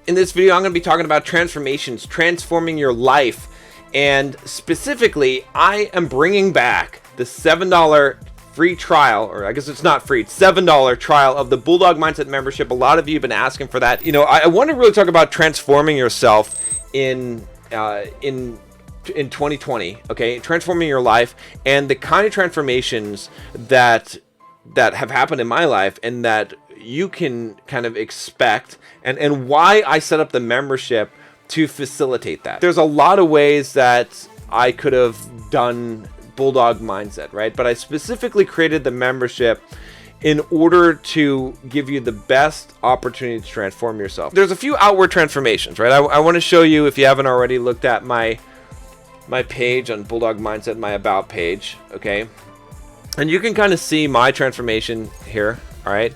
In this video, I'm going to be talking about transformations, transforming your life. And specifically, I am bringing back the $7 free trial, or I guess it's not free, it's $7 trial of the Bulldog Mindset membership. A lot of you have been asking for that. You know, I want to really talk about transforming yourself in 2020, okay? Transforming your life and the kind of transformations that have happened in my life and that you can kind of expect, and why I set up the membership to facilitate that. There's a lot of ways that I could have done Bulldog Mindset, right? But I specifically created the membership in order to give you the best opportunity to transform yourself. There's a few outward transformations, right? I want to show you, if you haven't already looked at my page on Bulldog Mindset, my about page, okay? And you can kind of see my transformation here, all right?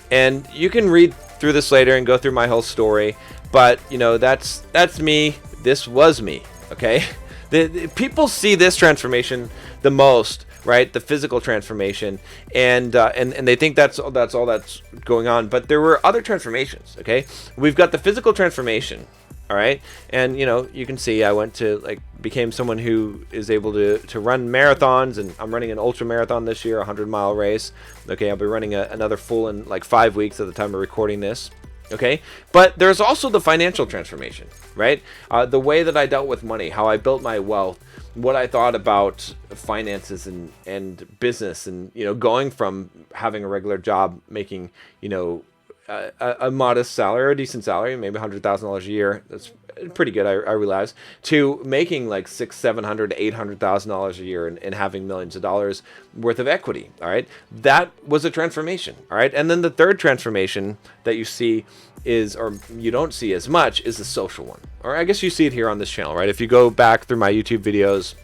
And you can read through this later and go through my whole story, but you know, that's me. This was me, okay? The people see this transformation the most, right? The physical transformation, and they think that's all that's going on. But there were other transformations, okay? We've got the physical transformation, all right? And you know, you can see I went to became someone who is able to run marathons, and I'm running an ultra marathon this year, a 100-mile race. Okay, I'll be running another full in like 5 weeks at the time of recording this. Okay, but there's also the financial transformation, right? The way that I dealt with money, how I built my wealth, what I thought about finances and business, and you know, going from having a regular job making, you know, a modest salary or a decent salary, maybe $100,000 a year. That's pretty good, I realize, to making like $600,000, $700,000, $800,000 a year and having millions of dollars worth of equity. All right, that was a transformation. All right, and then the third transformation that you see is, or you don't see as much, is the social one. Or I guess you see it here on this channel, right? If you go back through my YouTube videos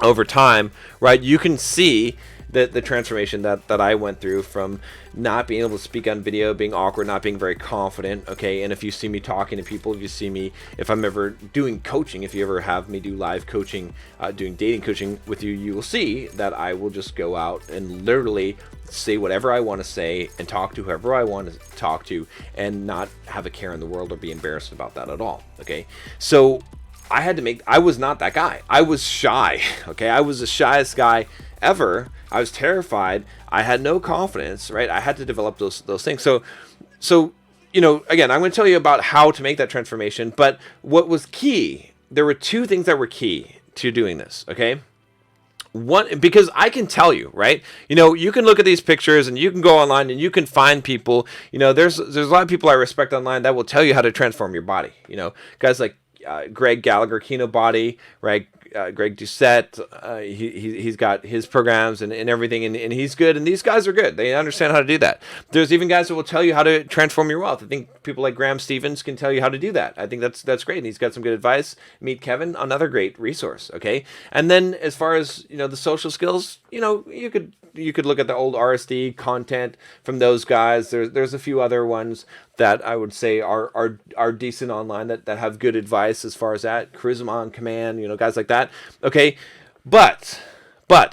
over time, right, you can see the transformation that I went through from not being able to speak on video, being awkward, not being very confident, okay? And if you see me talking to people, if I'm ever doing coaching, if you ever have me do live coaching, doing dating coaching with you, you will see that I will just go out and literally say whatever I want to say and talk to whoever I want to talk to and not have a care in the world or be embarrassed about that at all, okay? So I was not that guy. I was shy, okay? I was the shyest guy ever. I was terrified. I had no confidence, right? I had to develop those things. So, you know, again, I'm going to tell you about how to make that transformation, but what was key, there were two things that were key to doing this, okay? One, because I can tell you, right? You know, you can look at these pictures and you can go online and you can find people, you know, there's a lot of people I respect online that will tell you how to transform your body. You know, guys like Greg Gallagher, Kino Body, right? Greg Doucette, he's got his programs and everything, and he's good, and these guys are good. They understand how to do that. There's even guys that will tell you how to transform your wealth. I think people like Graham Stevens can tell you how to do that. I think that's great, and he's got some good advice. Meet Kevin, another great resource, okay? And then as far as, you know, the social skills, you know, you could look at the old RSD content from those guys. There's a few other ones that I would say are decent online that have good advice as far as that. Charisma on Command, you know, guys like that. Okay, but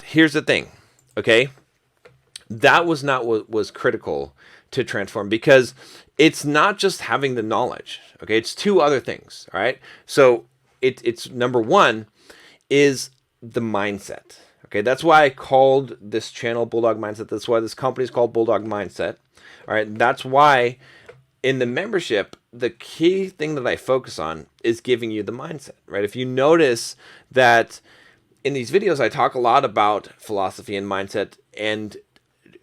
here's the thing, okay? That was not what was critical to transform, because it's not just having the knowledge, okay? It's two other things, all right? So it's number one is the mindset. Okay, that's why I called this channel Bulldog Mindset. That's why this company is called Bulldog Mindset. All right, that's why in the membership, the key thing that I focus on is giving you the mindset, right? If you notice that in these videos, I talk a lot about philosophy and mindset and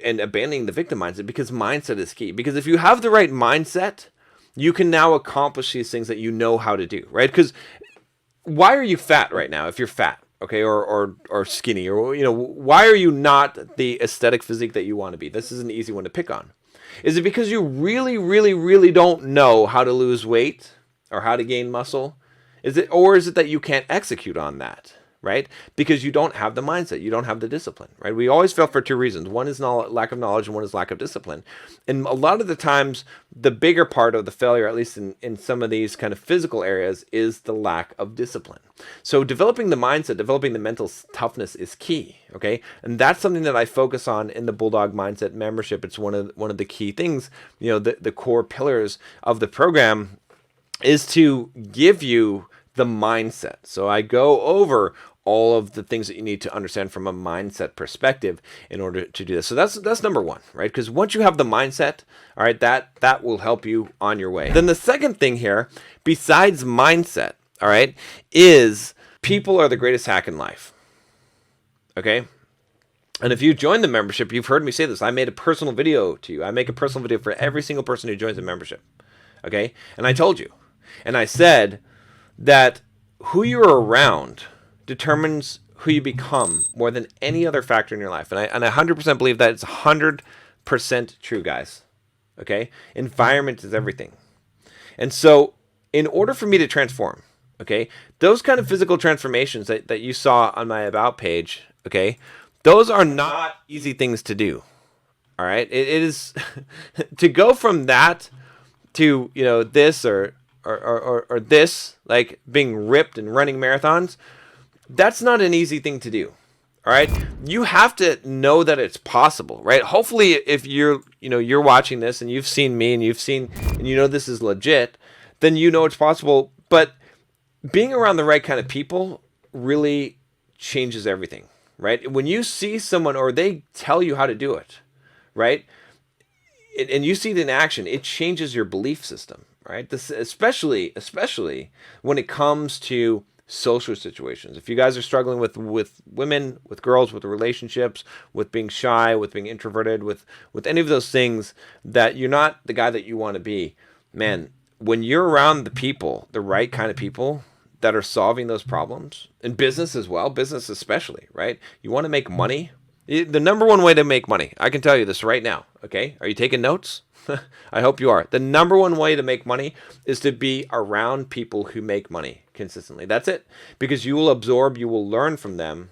abandoning the victim mindset, because mindset is key. Because if you have the right mindset, you can now accomplish these things that you know how to do, right? Because why are you fat right now if you're fat? Okay, or skinny, or, you know, why are you not the aesthetic physique that you want to be? This is an easy one to pick on. Is it because you really, really, really don't know how to lose weight or how to gain muscle? Is it that you can't execute on that? right? Because you don't have the mindset, you don't have the discipline, right? We always fail for two reasons. One is lack of knowledge, and one is lack of discipline. And a lot of the times, the bigger part of the failure, at least in some of these kind of physical areas, is the lack of discipline. So developing the mindset, developing the mental toughness is key, okay? And that's something that I focus on in the Bulldog Mindset membership. It's one of the key things, you know, the core pillars of the program. is to give you the mindset. So I go over all of the things that you need to understand from a mindset perspective in order to do this. So that's number one, right? Because once you have the mindset, all right, that will help you on your way. Then the second thing here, besides mindset, all right, is people are the greatest hack in life. Okay? And if you join the membership, you've heard me say this. I made a personal video to you. I make a personal video for every single person who joins the membership. Okay? And I told you. And I said that who you're around determines who you become more than any other factor in your life. And I 100% believe that it's 100% true, guys. Okay? Environment is everything. And so in order for me to transform, okay, those kind of physical transformations that you saw on my About page, okay, those are not easy things to do. All right? It is to go from that to, you know, this or this, like being ripped and running marathons, that's not an easy thing to do. All right? You have to know that it's possible, right? Hopefully if you're watching this and you've seen me and you know this is legit, then you know it's possible. But being around the right kind of people really changes everything, right? When you see someone or they tell you how to do it, right? And you see it in action, it changes your belief system, right? This especially when it comes to social situations. If you guys are struggling with women, with girls, with relationships, with being shy, with being introverted, with any of those things that you're not the guy that you want to be, man, when you're around the people, the right kind of people that are solving those problems, in business as well, business especially, right? You want to make money. The number one way to make money, I can tell you this right now, okay? Are you taking notes? I hope you are. The number one way to make money is to be around people who make money consistently. That's it. Because you will absorb, you will learn from them,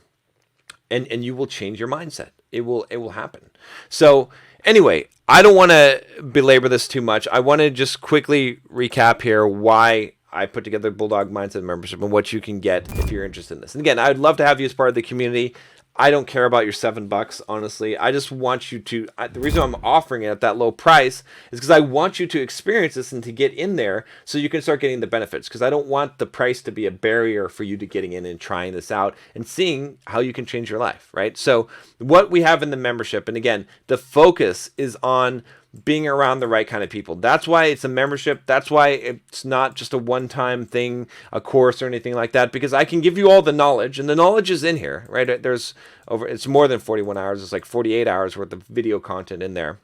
and you will change your mindset. It will happen. So anyway, I don't want to belabor this too much. I want to just quickly recap here why I put together Bulldog Mindset membership and what you can get if you're interested in this. And again, I'd love to have you as part of the community. I don't care about your $7, honestly. I just want you to, the reason I'm offering it at that low price is because I want you to experience this and to get in there so you can start getting the benefits, because I don't want the price to be a barrier for you to getting in and trying this out and seeing how you can change your life, right? So what we have in the membership, and again, the focus is on being around the right kind of people. That's why it's a membership. That's why it's not just a one-time thing, a course or anything like that, because I can give you all the knowledge, and the knowledge is in here, right? It's more than 41 hours. It's like 48 hours worth of video content in there.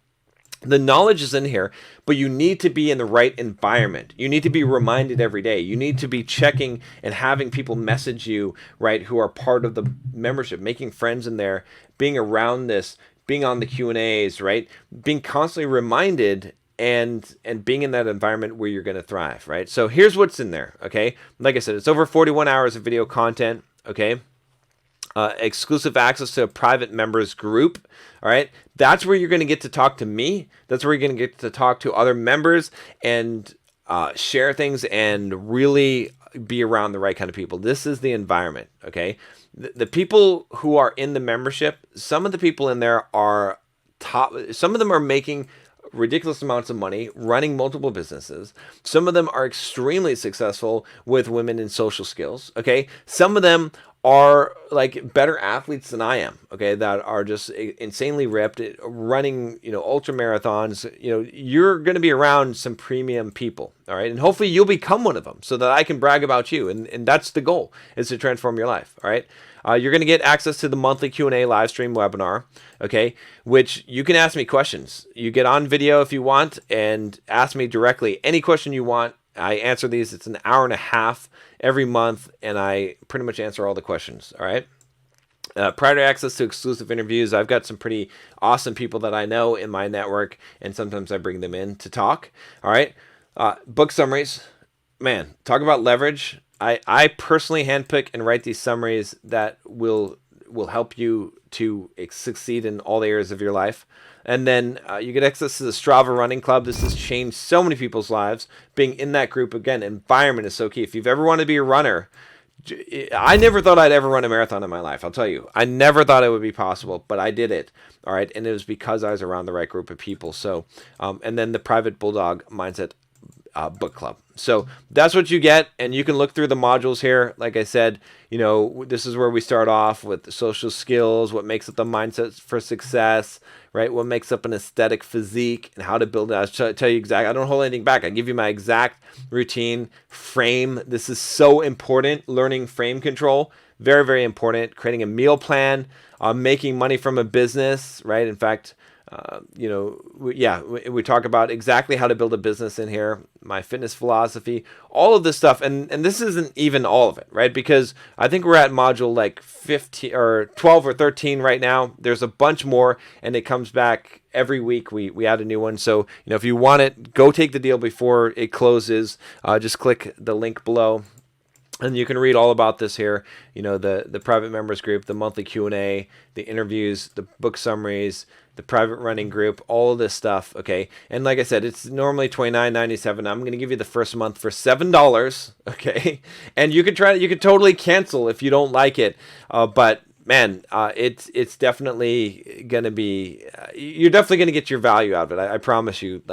The knowledge is in here, but you need to be in the right environment. You need to be reminded every day. You need to be checking and having people message you, right, who are part of the membership, making friends in there, being around this, being on the Q&As, right? Being constantly reminded and being in that environment where you're going to thrive, right? So here's what's in there, okay? Like I said, it's over 41 hours of video content, okay? Exclusive access to a private members group, all right? That's where you're going to get to talk to me. That's where you're going to get to talk to other members and share things and really be around the right kind of people. This is the environment, okay? The people who are in the membership, some of the people in there are top, some of them are making ridiculous amounts of money, running multiple businesses. Some of them are extremely successful with women in social skills, okay? Some of them are like better athletes than I am, okay, that are just insanely ripped, running, ultra marathons. You're going to be around some premium people, all right? And hopefully you'll become one of them so that I can brag about you. And that's the goal, is to transform your life, all right? You're going to get access to the monthly Q&A live stream webinar, okay, which you can ask me questions. You get on video if you want and ask me directly any question you want. I answer these. It's an hour and a half every month, and I pretty much answer all the questions, all right? Prior to access to exclusive interviews, I've got some pretty awesome people that I know in my network, and sometimes I bring them in to talk, all right? Book summaries. Man, talk about leverage. I personally handpick and write these summaries that will help you to succeed in all the areas of your life. And then you get access to the Strava Running Club. This has changed so many people's lives. Being in that group, again, environment is so key. If you've ever wanted to be a runner, I never thought I'd ever run a marathon in my life. I'll tell you, I never thought it would be possible, but I did it. All right, and it was because I was around the right group of people. So, and then the private Bulldog Mindset book club. So that's what you get, and you can look through the modules here. Like I said, this is where we start off with the social skills, what makes up the mindset for success, right? What makes up an aesthetic physique, and how to build it. I'll tell you exactly. I don't hold anything back. I give you my exact routine frame. This is so important. Learning frame control, very, very important. Creating a meal plan, making money from a business, right? In fact, we talk about exactly how to build a business in here, my fitness philosophy, all of this stuff. And this isn't even all of it, right? Because I think we're at module like 15 or 12 or 13 right now. There's a bunch more, and it comes back every week. We add a new one. So, if you want it, go take the deal before it closes. Just click the link below. And you can read all about this here, the private members group, the monthly Q&A, the interviews, the book summaries, the private running group, all of this stuff, okay? And like I said, it's normally $29.97. I'm going to give you the first month for $7, okay? And you could totally cancel if you don't like it, but man, it's definitely gonna be. You're definitely gonna get your value out of it. I promise you.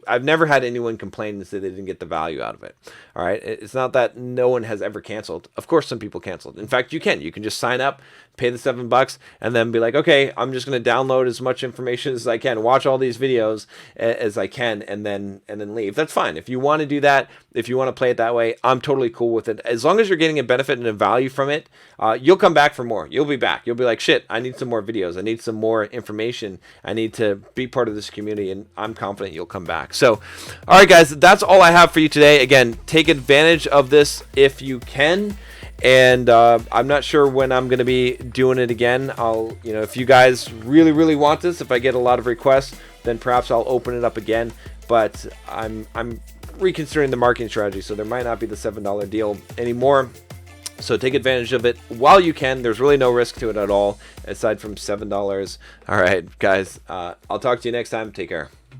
I've never had anyone complain and say they didn't get the value out of it. All right, it's not that no one has ever canceled. Of course, some people canceled. In fact, you can just sign up, pay the $7, and then be like, okay, I'm just gonna download as much information as I can, watch all these videos as I can, and then leave. That's fine. If you want to do that, if you want to play it that way, I'm totally cool with it. As long as you're getting a benefit and a value from it, you'll come back for more. You'll be back. You'll be like, shit, I need some more videos. I need some more information. I need to be part of this community, and I'm confident you'll come back. So, all right, guys, that's all I have for you today. Again, take advantage of this if you can. And I'm not sure when I'm going to be doing it again. If you guys really, really want this, if I get a lot of requests, then perhaps I'll open it up again. But I'm reconsidering the marketing strategy, so there might not be the $7 deal anymore. So take advantage of it while you can. There's really no risk to it at all, aside from $7. All right, guys, I'll talk to you next time. Take care.